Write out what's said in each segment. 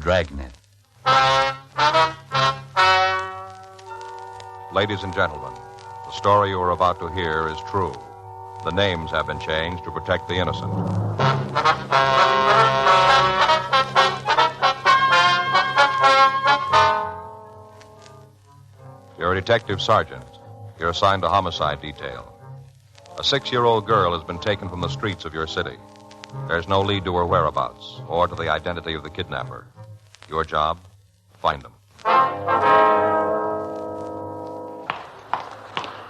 Dragnet. Ladies and gentlemen, the story you are about to hear is true. The names have been changed to protect the innocent. You're a detective sergeant. You're assigned to homicide detail. A 6-year-old girl has been taken from the streets of your city. There's no lead to her whereabouts or to the identity of the kidnapper. Your job? Find them.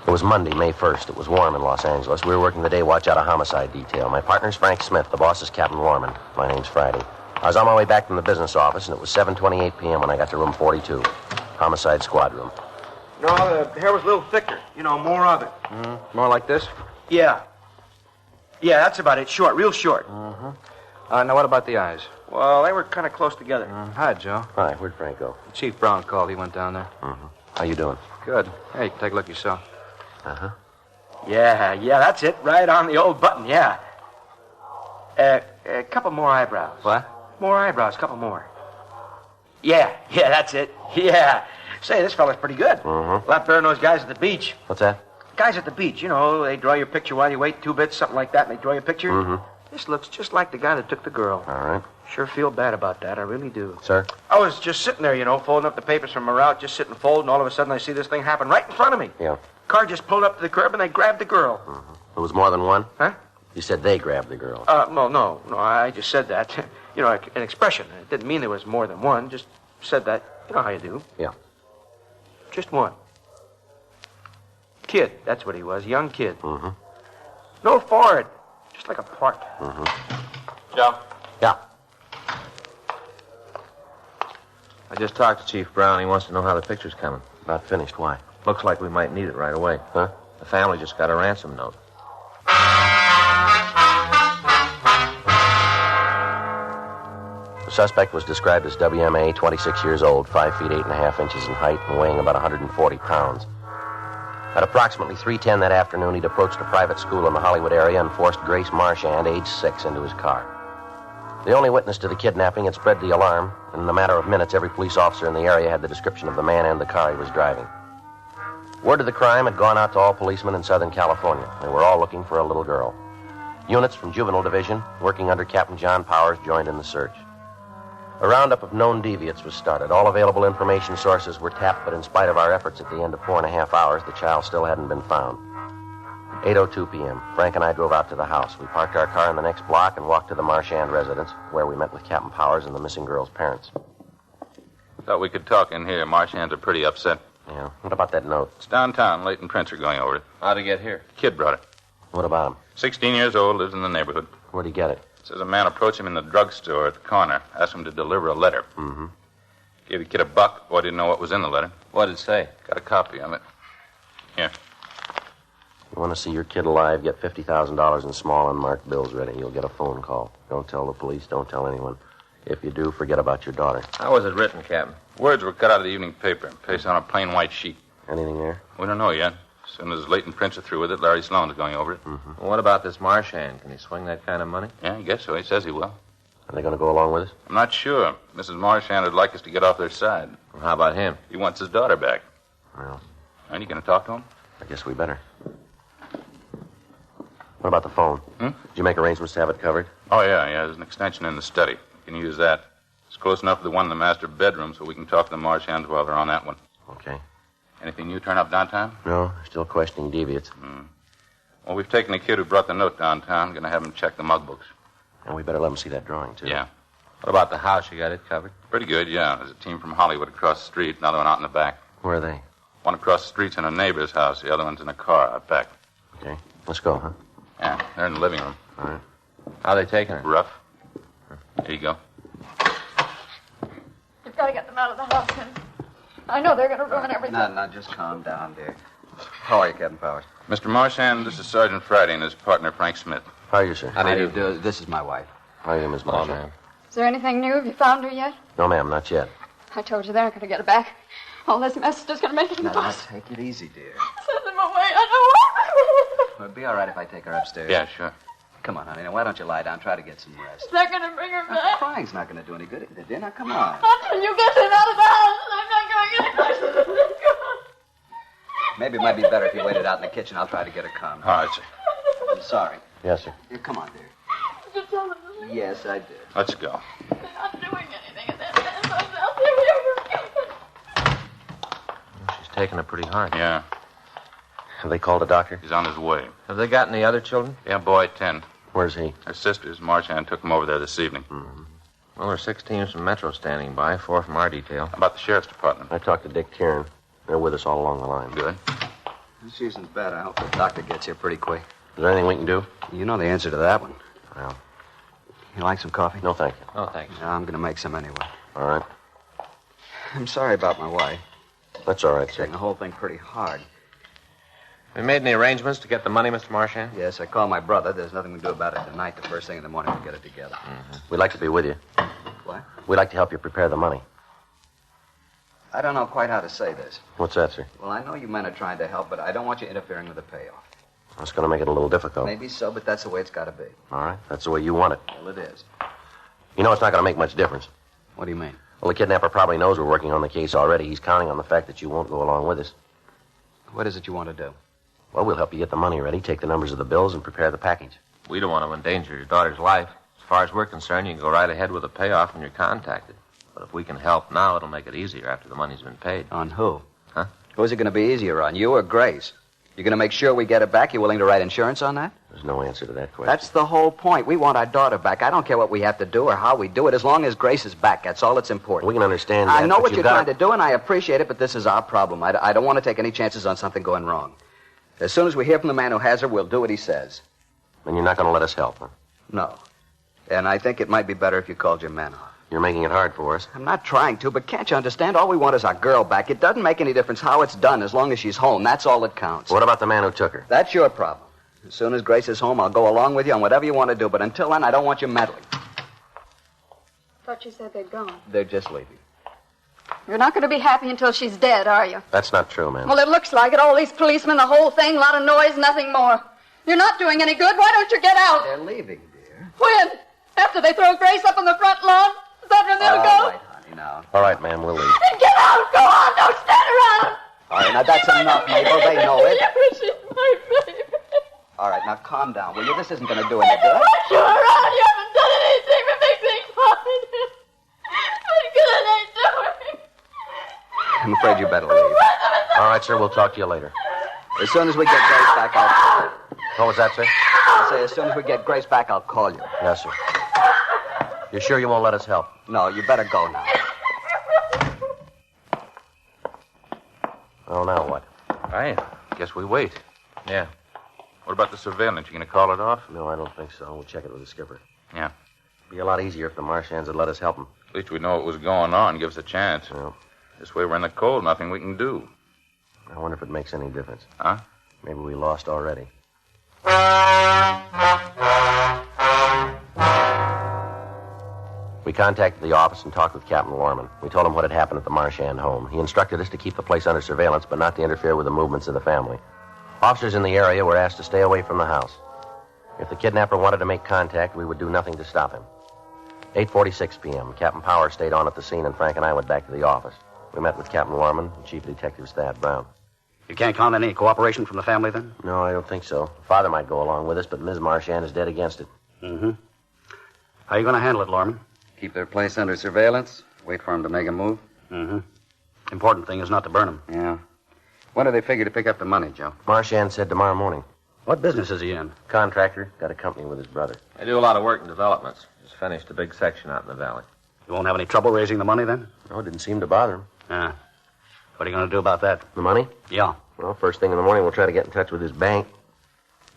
It was Monday, May 1st. It was warm in Los Angeles. We were working the day watch out of homicide detail. My partner's Frank Smith. The boss is Captain Warman. My name's Friday. I was on my way back from the business office, and it was 7:28 p.m. when I got to room 42, homicide squad room. No, the hair was a little thicker. More of it. More like this? Yeah. Yeah, that's about it. Short, real short. Now, what about the eyes? Well, they were kind of close together. Hi, Joe. Hi, where'd Frank go? Chief Brown called. He went down there. How you doing? Good. Hey, take a look yourself. Yeah, that's it. Right on the old button, yeah. A couple more eyebrows. What? More eyebrows, couple more. Yeah, that's it. Yeah. Say, this fella's pretty good. A lot better than those guys at the beach. What's that? Guys at the beach, they draw your picture while you wait 2 bits, something like that, and they draw your picture. This looks just like the guy that took the girl. All right. Sure feel bad about that, I really do. Sir? I was just sitting there, folding up the papers from my route, just sitting folding, all of a sudden I see this thing happen right in front of me. Yeah. Car just pulled up to the curb and they grabbed the girl. There was more than one? Huh? You said they grabbed the girl. No, I just said that. An expression. It didn't mean there was more than one, just said that. You know how you do. Yeah. Just one. Kid, that's what he was, young kid. No forehead, just like a part. Joe? Yeah. I just talked to Chief Brown. He wants to know how the picture's coming. Not finished. Why? Looks like we might need it right away. Huh? The family just got a ransom note. The suspect was described as WMA, 26 years old, 5 feet 8.5 inches in height, and weighing about 140 pounds. At approximately 3:10 that afternoon, he'd approached a private school in the Hollywood area and forced Grace Marchand, age 6, into his car. The only witness to the kidnapping had spread the alarm, and in a matter of minutes, every police officer in the area had the description of the man and the car he was driving. Word of the crime had gone out to all policemen in Southern California. They were all looking for a little girl. Units from Juvenile Division, working under Captain John Powers, joined in the search. A roundup of known deviates was started. All available information sources were tapped, but in spite of our efforts at the end of 4.5 hours, the child still hadn't been found. 8:02 p.m. Frank and I drove out to the house. We parked our car in the next block and walked to the Marchand residence, where we met with Captain Powers and the missing girl's parents. Thought we could talk in here. Marchands are pretty upset. Yeah. What about that note? It's downtown. Leighton Prince are going over it. How'd it get here? Kid brought it. What about him? 16 years old, lives in the neighborhood. Where'd he get it? Says a man approached him in the drugstore at the corner, asked him to deliver a letter. Gave the kid a buck. Boy didn't know what was in the letter. What'd it say? Got a copy of it. Here. You want to see your kid alive, get $50,000 in small unmarked bills ready. You'll get a phone call. Don't tell the police. Don't tell anyone. If you do, forget about your daughter. How was it written, Captain? Words were cut out of the evening paper and pasted on a plain white sheet. Anything there? We don't know yet. As soon as Leighton Prince are through with it, Larry Sloan's going over it. Well, what about this Marchand? Can he swing that kind of money? Yeah, I guess so. He says he will. Are they going to go along with us? I'm not sure. Mrs. Marchand would like us to get off their side. Well, how about him? He wants his daughter back. Well, Aren't you going to talk to him? I guess we better. What about the phone? Did you make arrangements to have it covered? Oh, yeah. There's an extension in the study. You can use that. It's close enough to the one in the master bedroom so we can talk to the Marchands while they're on that one. Okay. Anything new turn up downtown? No, still questioning deviates. Well, we've taken the kid who brought the note downtown. Going to have him check the mug books. And we better let him see that drawing, too. Yeah. What about the house? You got it covered? Pretty good, yeah. There's a team from Hollywood across the street, another one out in the back. Where are they? One across the street's in a neighbor's house. The other one's in a car out back. Okay. Let's go, huh? Yeah, they're in the living room. All right. How they taking her? Rough. There you go. You've got to get them out of the house, and I know they're going to ruin everything. No, just calm down, dear. How are you, Captain Powers? Mr. Marchand, this is Sergeant Friday and his partner, Frank Smith. How are you, sir? How do you do? This is my wife. How are you, Miss Marchand? Is there anything new? Have you found her yet? No, ma'am, not yet. I told you they're not going to get her back. All this mess is just going to make it Now, impossible. take it easy, dear. Send them away. I don't want It'll be all right if I take her upstairs. Yeah, sure. Come on, honey. Now, why don't you lie down? Try to get some rest. Is that going to bring her Now, back? crying's not going to do any good, dear. Now, come on. Until you get him out of the house, I'm not going to. Maybe it might be better if you waited out in the kitchen. I'll try to get her calmed. All right, sir. I'm sorry. Yes, sir. Here, come on, dear. Did you tell them to leave? Yes, I did. Let's go. They're not doing anything in that mess. She's taking it pretty hard. Yeah. Have they called a doctor? He's on his way. Have they got any other children? Yeah, boy, 10. Where's he? Her sisters, Marchand, took him over there this evening. Well, there's 6 teams from Metro standing by, 4 from our detail. How about the sheriff's department? I talked to Dick Kieran. They're with us all along the line. Good. She isn't bad. I hope the doctor gets here pretty quick. Is there anything we can do? You know the answer to that one. Well, You like some coffee? no, thank you. Oh, thanks. No, I'm going to make some anyway. All right. I'm sorry about my wife. That's all right, sir. Taking the whole thing pretty hard. Have you made any arrangements to get the money, Mr. Marchand? Yes, I called my brother. There's nothing we can do about it tonight. The first thing in the morning, we'll get it together. We'd like to be with you. What? We'd like to help you prepare the money. I don't know quite how to say this. What's that, sir? Well, I know you men are trying to help, but I don't want you interfering with the payoff. That's going to make it a little difficult. Maybe so, but that's the way it's got to be. All right. That's the way you want it. Well, it is. You know it's not going to make much difference. What do you mean? Well, the kidnapper probably knows we're working on the case already. He's counting on the fact that you won't go along with us. What is it you want to do? Well, we'll help you get the money ready, take the numbers of the bills, and prepare the package. We don't want to endanger your daughter's life. As far as we're concerned, you can go right ahead with the payoff when you're contacted. But if we can help now, it'll make it easier after the money's been paid. On who? Huh? Who's it going to be easier on, you or Grace? You're going to make sure we get it back? You willing to write insurance on that? There's no answer to that question. That's the whole point. We want our daughter back. I don't care what we have to do or how we do it, as long as Grace is back. That's all that's important. We can understand that. I know but what you've you're got trying to do, and I appreciate it, but this is our problem. I don't want to take any chances on something going wrong. As soon as we hear from the man who has her, we'll do what he says. And you're not going to let us help, huh? No. And I think it might be better if you called your man off. You're making it hard for us. I'm not trying to, but can't you understand? All we want is our girl back. It doesn't make any difference how it's done as long as she's home. That's all that counts. What about the man who took her? That's your problem. As soon as Grace is home, I'll go along with you on whatever you want to do. But until then, I don't want you meddling. Thought you said they'd gone. They're just leaving. You're not going to be happy until she's dead, are you? That's not true, ma'am. Well, it looks like it. All these policemen, the whole thing, a lot of noise, nothing more. You're not doing any good. Why don't you get out? They're leaving, dear. When? After they throw Grace up on the front lawn? Is that when they'll go? All right, honey, now. All right, ma'am, we'll leave. Then get out! Go on! Don't stand around! All right, now that's enough, Mabel. They know it. She's my baby. All right, now calm down, will you? This isn't going to do any I good. don't want you around. You haven't done anything to make things fine. What good are they doing? I'm afraid you better leave. All right, sir, we'll talk to you later. As soon as we get Grace back, I'll call you. What was that, sir? I say, as soon as we get Grace back, I'll call you. Yes, sir. You're sure you won't let us help? No, you better go now. Oh, now what? I guess we wait. Yeah. What about the surveillance? You going to call it off? No, I don't think so. We'll check it with the skipper. Yeah. Be a lot easier if the Marshands had let us help them. At least we know what was going on. Give us a chance. Well, This way we're in the cold. Nothing we can do. I wonder if it makes any difference. Huh? Maybe we lost already. We contacted the office and talked with Captain Lorman. We told him what had happened at the Marchand home. He instructed us to keep the place under surveillance, but not to interfere with the movements of the family. Officers in the area were asked to stay away from the house. If the kidnapper wanted to make contact, we would do nothing to stop him. 8:46 p.m. Captain Power stayed on at the scene, and Frank and I went back to the office. We met with Captain Lorman and Chief Detective Thad Brown. You can't count on any cooperation from the family, then? No, I don't think so. Father might go along with us, but Ms. Marchand is dead against it. Mm-hmm. How are you going to handle it, Lorman? Keep their place under surveillance. Wait for them to make a move. Mm-hmm. Important thing is not to burn them. Yeah. When do they figure to pick up the money, Joe? Marchand said tomorrow morning. What business is he in? Contractor, got a company with his brother. They do a lot of work in developments. Just finished a big section out in the valley. You won't have any trouble raising the money, then? No, it didn't seem to bother him. Ah. What are you going to do about that? The money? Yeah. Well, first thing in the morning, we'll try to get in touch with his bank.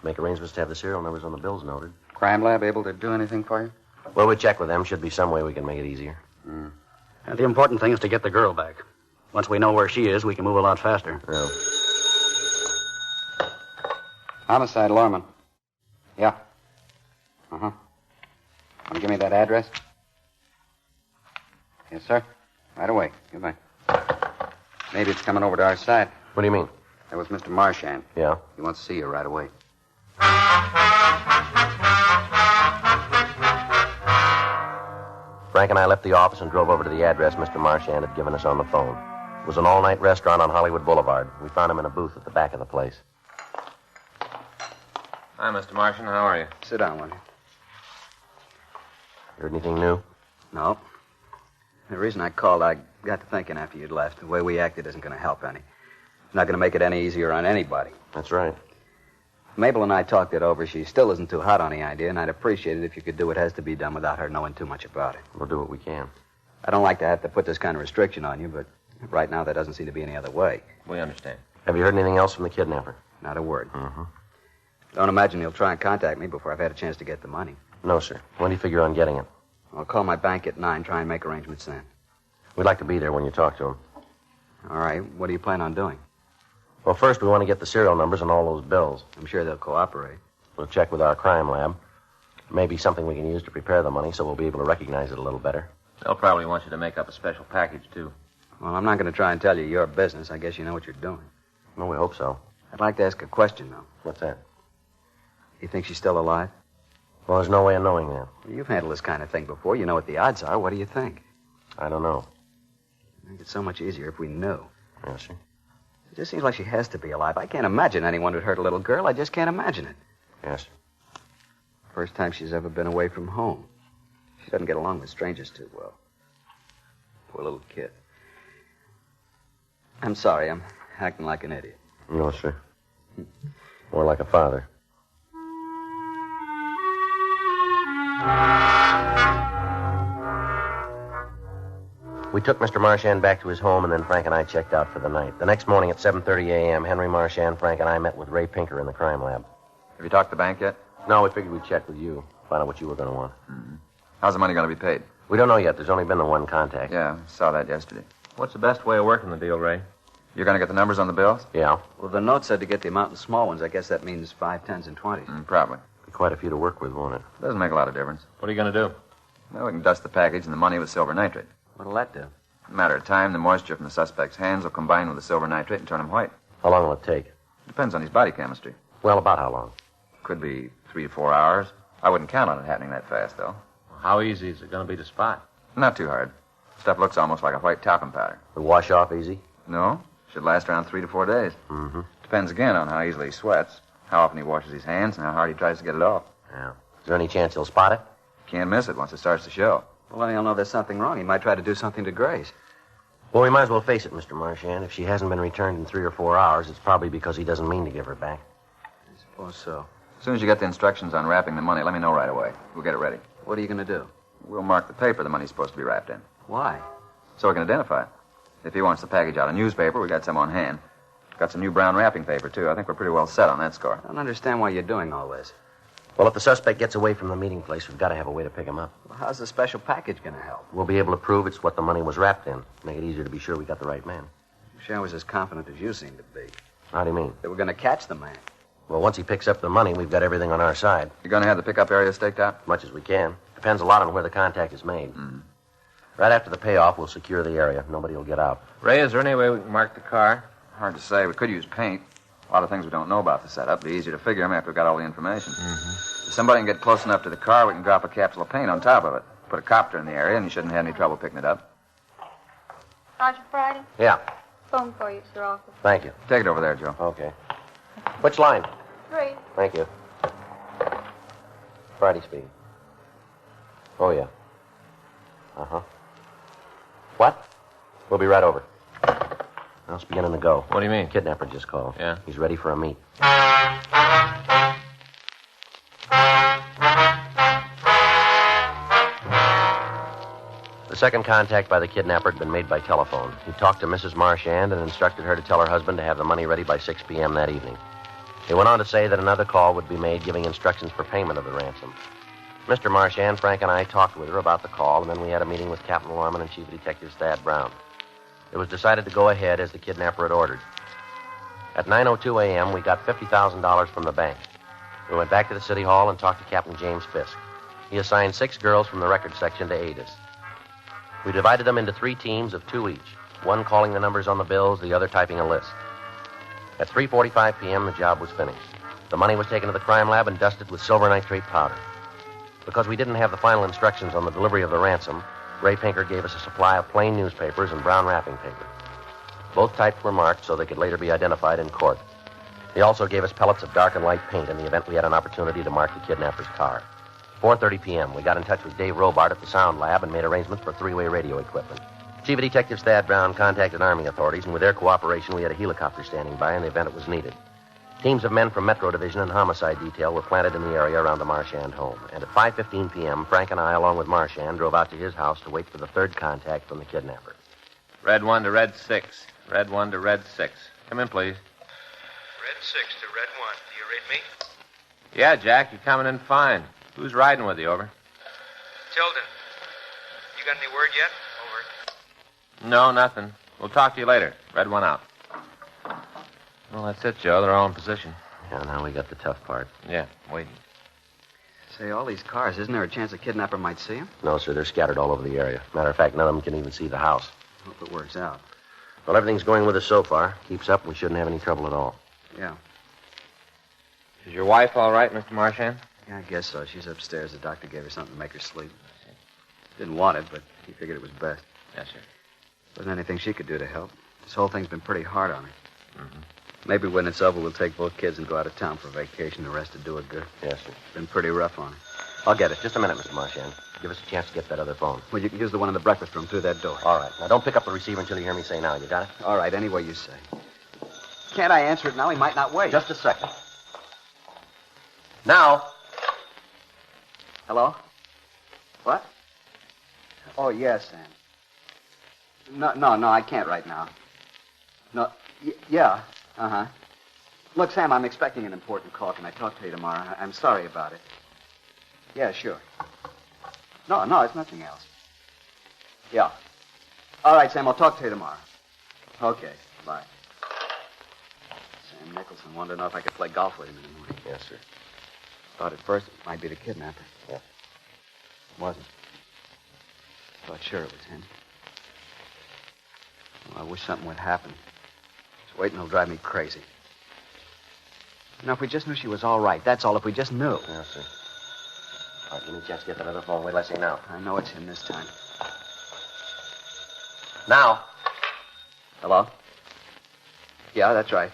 Make arrangements to have the serial numbers on the bills noted. Crime Lab able to do anything for you? Well, we'll check with them. Should be some way we can make it easier. And the important thing is to get the girl back. Once we know where she is, we can move a lot faster. Well, Homicide, Lorman. Yeah. Uh-huh. Want to give me that address? Yes, sir. Right away. Goodbye. Maybe it's coming over to our side. what do you mean? That was Mr. Marchand. Yeah? He wants to see you right away. Frank and I left the office and drove over to the address Mr. Marchand had given us on the phone. It was an all-night restaurant on Hollywood Boulevard. We found him in a booth at the back of the place. Hi, Mr. Martian. How are you? Sit down, will you? Heard anything new? No. The reason I called, I got to thinking after you'd left. The way we acted isn't going to help any. It's not going to make it any easier on anybody. That's right. Mabel and I talked it over. She still isn't too hot on the idea, and I'd appreciate it if you could do what has to be done without her knowing too much about it. We'll do what we can. I don't like to have to put this kind of restriction on you, but right now there doesn't seem to be any other way. We understand. Have you heard anything else from the kidnapper? Not a word. Mm-hmm. Don't imagine he'll try and contact me before I've had a chance to get the money. No, sir. When do you figure on getting it? I'll call my bank at 9, try and make arrangements then. We'd like to be there when you talk to him. All right. What do you plan on doing? Well, first we want to get the serial numbers on all those bills. I'm sure they'll cooperate. We'll check with our crime lab. Maybe something we can use to prepare the money so we'll be able to recognize it a little better. They'll probably want you to make up a special package, too. Well, I'm not going to try and tell you your business. I guess you know what you're doing. Well, we hope so. I'd like to ask a question, though. What's that? You think she's still alive? Well, there's no way of knowing that. Well, you've handled this kind of thing before. You know what the odds are. What do you think? I don't know. I think it's so much easier if we knew. Yes, sir. It just seems like she has to be alive. I can't imagine anyone who'd hurt a little girl. I just can't imagine it. Yes, sir. First time she's ever been away from home. She doesn't get along with strangers too well. Poor little kid. I'm sorry. I'm acting like an idiot. No, sir. More like a father. We took Mr. Marchand back to his home, and then Frank and I checked out for the night. The next morning at 7:30 a.m., Henry Marchand, Frank, and I met with Ray Pinker in the crime lab. Have you talked to the bank yet? No, we figured we'd check with you, find out what you were going to want. Mm-hmm. How's the money going to be paid? We don't know yet. There's only been the one contact. Yeah, saw that yesterday. What's the best way of working the deal, Ray? You're going to get the numbers on the bills? Yeah. Well, the note said to get the amount in small ones. I guess that means 5, 10s, and 20s. Probably. Be quite a few to work with, won't it? Doesn't make a lot of difference. What are you going to do? Well, we can dust the package and the money with silver nitrate. What'll that do? In a matter of time, the moisture from the suspect's hands will combine with the silver nitrate and turn him white. How long will it take? Depends on his body chemistry. Well, about how long? Could be 3 to 4 hours. I wouldn't count on it happening that fast, though. How easy is it going to be to spot? Not too hard. Stuff looks almost like a white talcum powder. We wash off easy? No, should last around 3 to 4 days. Mm-hmm. Depends again on how easily he sweats, how often he washes his hands, and how hard he tries to get it off. Yeah. Is there any chance he'll spot it? Can't miss it once it starts to show. Well, then he'll know there's something wrong. He might try to do something to Grace. Well, we might as well face it, Mr. Marchand. If she hasn't been returned in 3 or 4 hours, it's probably because he doesn't mean to give her back. I suppose so. As soon as you get the instructions on wrapping the money, let me know right away. We'll get it ready. What are you going to do? We'll mark the paper the money's supposed to be wrapped in, Why? so we can identify it. If he wants the package out of newspaper, we got some on hand. Got some new brown wrapping paper, too. I think we're pretty well set on that score. I don't understand why you're doing all this. Well, if the suspect gets away from the meeting place, we've got to have a way to pick him up. Well, how's the special package going to help? We'll be able to prove it's what the money was wrapped in. Make it easier to be sure we got the right man. I'm sure I was as confident as you seem to be. How do you mean? That we're going to catch the man. Well, once he picks up the money, we've got everything on our side. You going to have the pickup area staked out? As much as we can. Depends a lot on where the contact is made. Mm-hmm. Right after the payoff, we'll secure the area. Nobody will get out. Ray, is there any way we can mark the car? Hard to say. We could use paint. A lot of things we don't know about the setup. It'd be easier to figure them after we've got all the information. Mm-hmm. If somebody can get close enough to the car, we can drop a capsule of paint on top of it. Put a copter in the area, and you shouldn't have any trouble picking it up. Roger Friday. Yeah. Phone for you, Sir Officer. Thank you. Take it over there, Joe. Okay. Which line? 3. Thank you. Friday speaking. Oh, yeah. Uh-huh. What? We'll be right over. Now it's beginning to go. What do you mean? Kidnapper just called. Yeah? He's ready for a meet. The second contact by the kidnapper had been made by telephone. He talked to Mrs. Marchand and instructed her to tell her husband to have the money ready by 6 p.m. that evening. He went on to say that another call would be made giving instructions for payment of the ransom. Mr. Marchand, Frank, and I talked with her about the call, and then we had a meeting with Captain Lorman and Chief Detective Thad Brown. It was decided to go ahead as the kidnapper had ordered. At 9:02 a.m., we got $50,000 from the bank. We went back to the city hall and talked to Captain James Fisk. He assigned 6 girls from the record section to aid us. We divided them into 3 teams of 2 each, one calling the numbers on the bills, the other typing a list. At 3:45 p.m., the job was finished. The money was taken to the crime lab and dusted with silver nitrate powder. Because we didn't have the final instructions on the delivery of the ransom, Ray Pinker gave us a supply of plain newspapers and brown wrapping paper. Both types were marked so they could later be identified in court. He also gave us pellets of dark and light paint in the event we had an opportunity to mark the kidnapper's car. 4:30 p.m., we got in touch with Dave Robart at the Sound Lab and made arrangements for three-way radio equipment. Chief of Detectives Thad Brown contacted Army authorities, and with their cooperation, we had a helicopter standing by in the event it was needed. Teams of men from Metro Division and Homicide Detail were planted in the area around the Marchand home. And at 5:15 p.m., Frank and I, along with Marchand, drove out to his house to wait for the third contact from the kidnapper. Red 1 to Red 6. Red 1 to Red 6. Come in, please. Red 6 to Red 1. Do you read me? Yeah, Jack, you're coming in fine. Who's riding with you, over? Tilden. You got any word yet? Over. No, nothing. We'll talk to you later. Red 1 out. Well, that's it, Joe. They're all in position. Yeah, now we got the tough part. Yeah, waiting. Say, all these cars, isn't there a chance the kidnapper might see them? No, sir, they're scattered all over the area. Matter of fact, none of them can even see the house. Hope it works out. Well, everything's going with us so far. Keeps up, we shouldn't have any trouble at all. Yeah. Is your wife all right, Mr. Marchand? Yeah, I guess so. She's upstairs. The doctor gave her something to make her sleep. Didn't want it, but he figured it was best. Yes, sir. Wasn't anything she could do to help. This whole thing's been pretty hard on her. Mm-hmm. Maybe when it's over, we'll take both kids and go out of town for a vacation. The rest to do her good. Yes, sir. Been pretty rough on her. I'll get it. Just a minute, Mr. Marchand. Give us a chance to get that other phone. Well, you can use the one in the breakfast room through that door. All right. Now, don't pick up the receiver until you hear me say now. You got it? All right, any way you say. Can't I answer it now? He might not wait. Just a second. Now. Hello? What? Oh, yes, Sam. No, I can't right now. No, yeah, uh-huh. Look, Sam, I'm expecting an important call. Can I talk to you tomorrow? I'm sorry about it. Yeah, sure. No, it's nothing else. Yeah. All right, Sam, I'll talk to you tomorrow. Okay, bye. Sam Nicholson wanted to know if I could play golf with him in the morning. Yes, sir. Thought at first it might be the kidnapper. Yeah. Wasn't. Thought sure it was him. Well, I wish something would happen. Just waiting will drive me crazy. You know, if we just knew she was all right, that's all. If we just knew. Yes, sir. All right, give me a chance to get that other phone. Wait till I say now. I know it's him this time. Now. Hello? Yeah, that's right.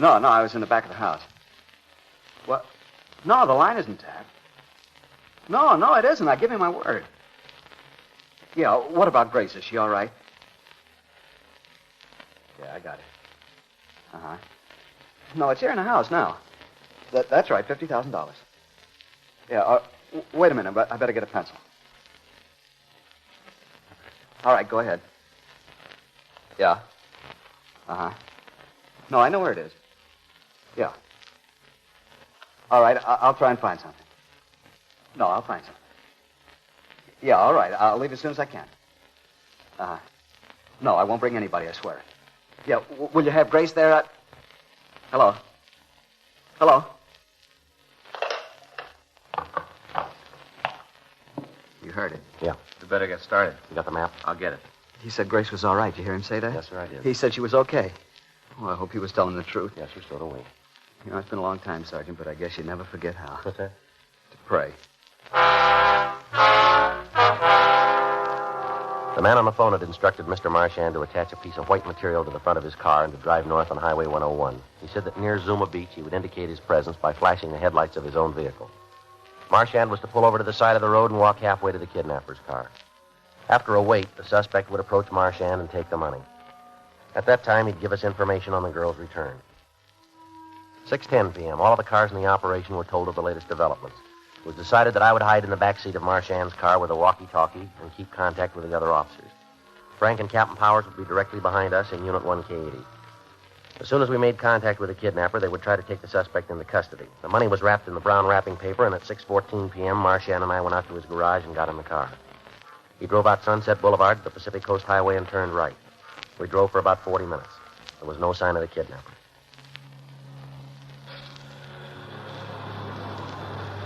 No, I was in the back of the house. What? No, the line isn't tapped. No, it isn't. I give you my word. Yeah, what about Grace? Is she all right? Yeah, I got it. Uh-huh. No, it's here in the house now. That's right, $50,000. Yeah, wait a minute. I better get a pencil. All right, go ahead. Yeah. Uh-huh. No, I know where it is. Yeah. All right, I'll try and find something. No, I'll find something. Yeah, all right. I'll leave as soon as I can. Uh-huh. No, I won't bring anybody, I swear. Yeah, will you have Grace there? Hello? Hello? You heard it. Yeah. We better get started. You got the map? I'll get it. He said Grace was all right. Did you hear him say that? Yes, sir, I did. He said she was okay. Well, I hope he was telling the truth. Yes, sir, so do we. You know, it's been a long time, Sergeant, but I guess you never forget how. What's that? To pray. The man on the phone had instructed Mr. Marchand to attach a piece of white material to the front of his car and to drive north on Highway 101. He said that near Zuma Beach he would indicate his presence by flashing the headlights of his own vehicle. Marchand was to pull over to the side of the road and walk halfway to the kidnapper's car. After a wait, the suspect would approach Marchand and take the money. At that time, he'd give us information on the girl's return. 6:10 p.m., all of the cars in the operation were told of the latest developments. It was decided that I would hide in the back seat of Marchand's car with a walkie-talkie and keep contact with the other officers. Frank and Captain Powers would be directly behind us in Unit 1K80. As soon as we made contact with the kidnapper, they would try to take the suspect into custody. The money was wrapped in the brown wrapping paper, and at 6:14 p.m., Marchand and I went out to his garage and got in the car. He drove out Sunset Boulevard to the Pacific Coast Highway and turned right. We drove for about 40 minutes. There was no sign of the kidnapper.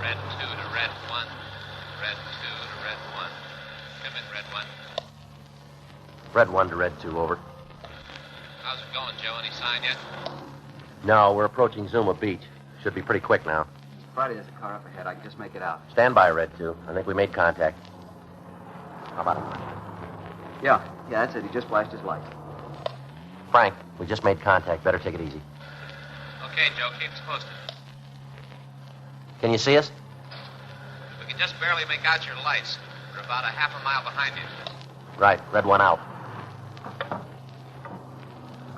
Red 2 to Red 1. Red 2 to Red 1. Come in, Red 1. Red 1 to Red 2, over. How's it going, Joe? Any sign yet? No, we're approaching Zuma Beach. Should be pretty quick now. Friday, there's a car up ahead. I can just make it out. Stand by, Red 2. I think we made contact. How about it? Yeah, that's it. He just flashed his lights. Frank, we just made contact. Better take it easy. Okay, Joe, keep us posted. Can you see us? We can just barely make out your lights. We're about a half a mile behind you. Right. Red one out.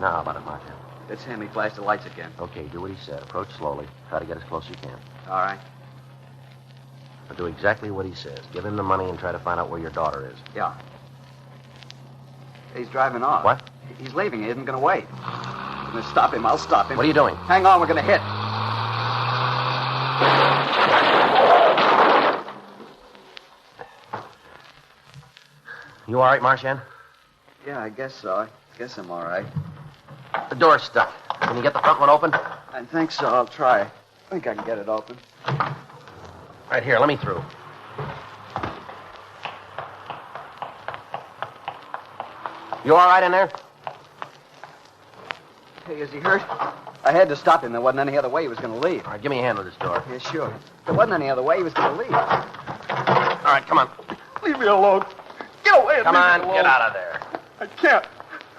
Now, how about it, Martin? That's him. He flashed the lights again. Okay, do what he said. Approach slowly. Try to get as close as you can. All right. But do exactly what he says. Give him the money and try to find out where your daughter is. Yeah. He's driving off. What? He's leaving. He isn't going to wait. I'm going to stop him. I'll stop him. What are you doing? Hang on. We're going to hit. You all right, Marchand? Yeah, I guess so. I guess I'm all right. The door's stuck. Can you get the front one open? I think so. I'll try. I think I can get it open. Right here. Let me through. You all right in there? Hey, is he hurt? I had to stop him. There wasn't any other way he was going to leave. All right, give me a hand with this door. Yeah, sure. There wasn't any other way he was going to leave. All right, come on. Leave me alone. Get away and Come leave on, me alone. get out of there. I can't.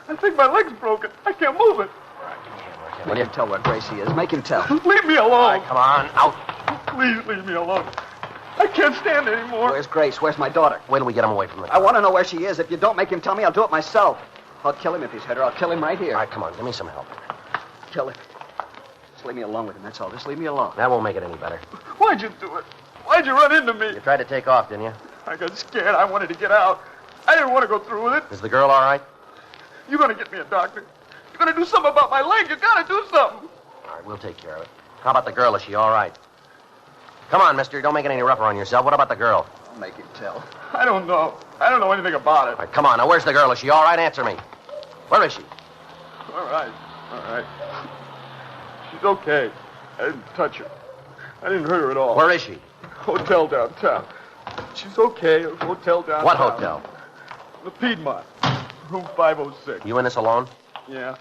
I think my leg's broken. I can't move it. Make him tell where Gracie is. Make him tell. Leave me alone. All right, come on, out. Please leave me alone. I can't stand it anymore. Where's Grace? Where's my daughter? Wait till we get him away from the car. I want to know where she is. If you don't make him tell me, I'll do it myself. I'll kill him if he's hurt her. I'll kill him right here. All right, come on, give me some help. Kill him. Just leave me alone with him, that's all. Just leave me alone. That won't make it any better. Why'd you do it? Why'd you run into me? You tried to take off, didn't you? I got scared. I wanted to get out. I didn't want to go through with it. Is the girl all right? You're going to get me a doctor. You're going to do something about my leg. You got to do something. All right, we'll take care of it. How about the girl? Is she all right? Come on, mister. Don't make it any rougher on yourself. What about the girl? I'll make him tell. I don't know. I don't know anything about it. All right, come on. Now, where's the girl? Is she all right? Answer me. Where is she? All right. She's okay. I didn't touch her. I didn't hurt her at all. Where is she? Hotel downtown. She's okay. A hotel downtown. What hotel? The Piedmont. Room 506. You in this alone? Yeah.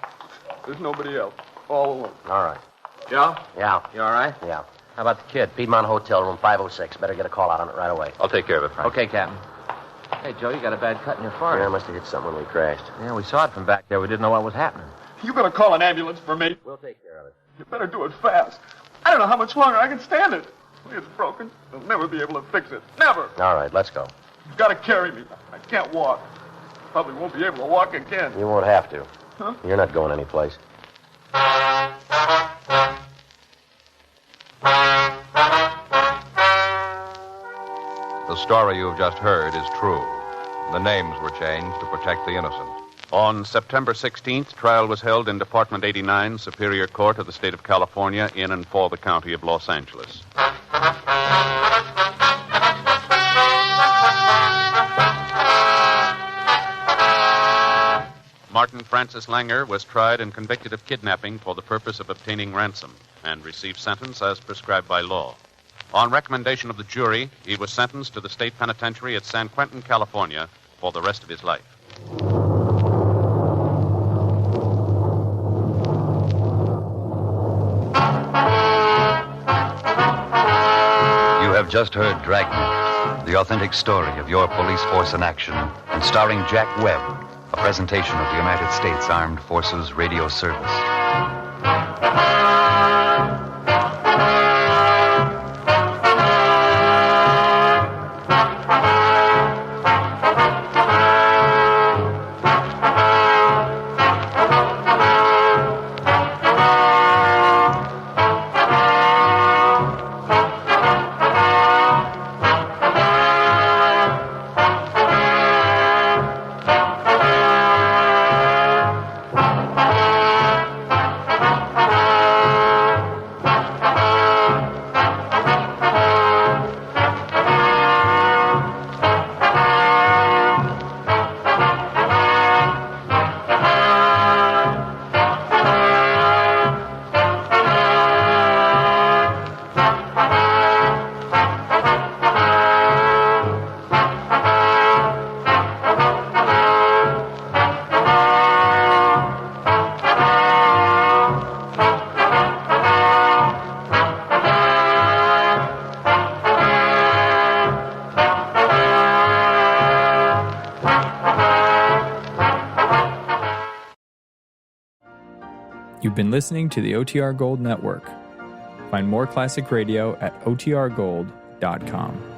There's nobody else. All alone. All right. Joe? Yeah. You all right? Yeah. How about the kid? Piedmont Hotel, room 506. Better get a call out on it right away. I'll take care of it, Frank. Okay, Captain. Hey, Joe, you got a bad cut in your Yeah, I forehead. must have hit something when we crashed. Yeah, we saw it from back there. We didn't know what was happening. You gonna call an ambulance for me? We'll take care of it. You better do it fast. I don't know how much longer I can stand it. It's broken. They'll never be able to fix it. Never. All right, let's go. You've got to carry me. I can't walk. Probably won't be able to walk again. You won't have to. Huh? You're not going anyplace. The story you've just heard is true. The names were changed to protect the innocent. On September 16th, trial was held in Department 89, Superior Court of the State of California, in and for the County of Los Angeles. Martin Francis Langer was tried and convicted of kidnapping for the purpose of obtaining ransom and received sentence as prescribed by law. On recommendation of the jury, he was sentenced to the state penitentiary at San Quentin, California, for the rest of his life. You have just heard Dragnet, the authentic story of your police force in action, and starring Jack Webb, a presentation of the United States Armed Forces Radio Service. You've been listening to the OTR Gold Network. Find more classic radio at otrgold.com.